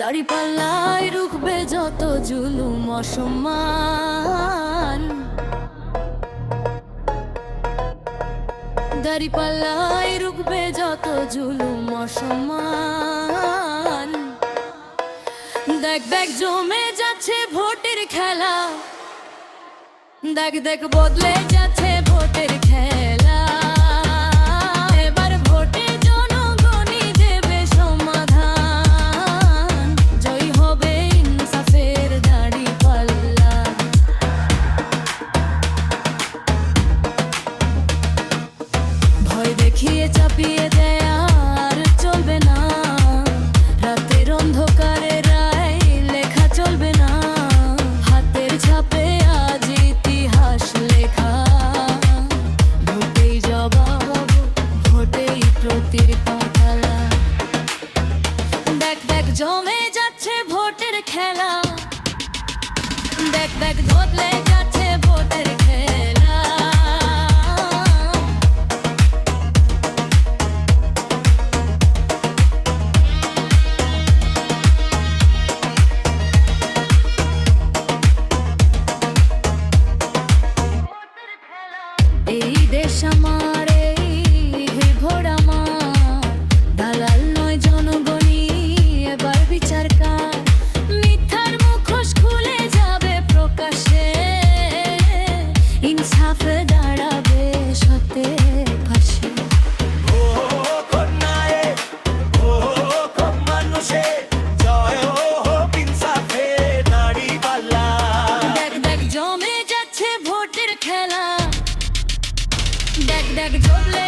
দাড়িপাল্লায় রুখবে যত জুলুম অসম্মান, দাড়িপাল্লায় রুখবে যত জুলুম অসম্মান। দেখ দেখ জমে যাচ্ছে ভোটের খেলা, দেখ দেখ বদলে যাচ্ছে ভোটের খেলা। এবার ভোটে জনগণই দেবে সমাধান, জয় হবে ইনসাফের দাড়িপাল্লা। ভয় দেখিয়ে চাপিয়ে দেয়া আর চলবে না, রাতের অন্ধকারে রায় লেখা চলবে না। হাতের ছাপে আজ ইতিহাস লেখা, ভোটেই জবাব, ভোটেই প্রতিরোধ। দেখ দেখ জমে যাচ্ছে ভোটের খেলা, দেখ দেখ বদলে যাচ্ছে ভোটের খেলা। এই দেশ আমার, এই ভোট আমার, দালাল নয় জনগণই এবার বিচার কার। মিথ্যার মুখোশ খুলে যাবে প্রকাশে, ইনসাফে দাঁড়াবে সত্যের পাশে। দেখ দেখ জমে যাচ্ছে ভোটের খেলা, দেখ দেখ জমলে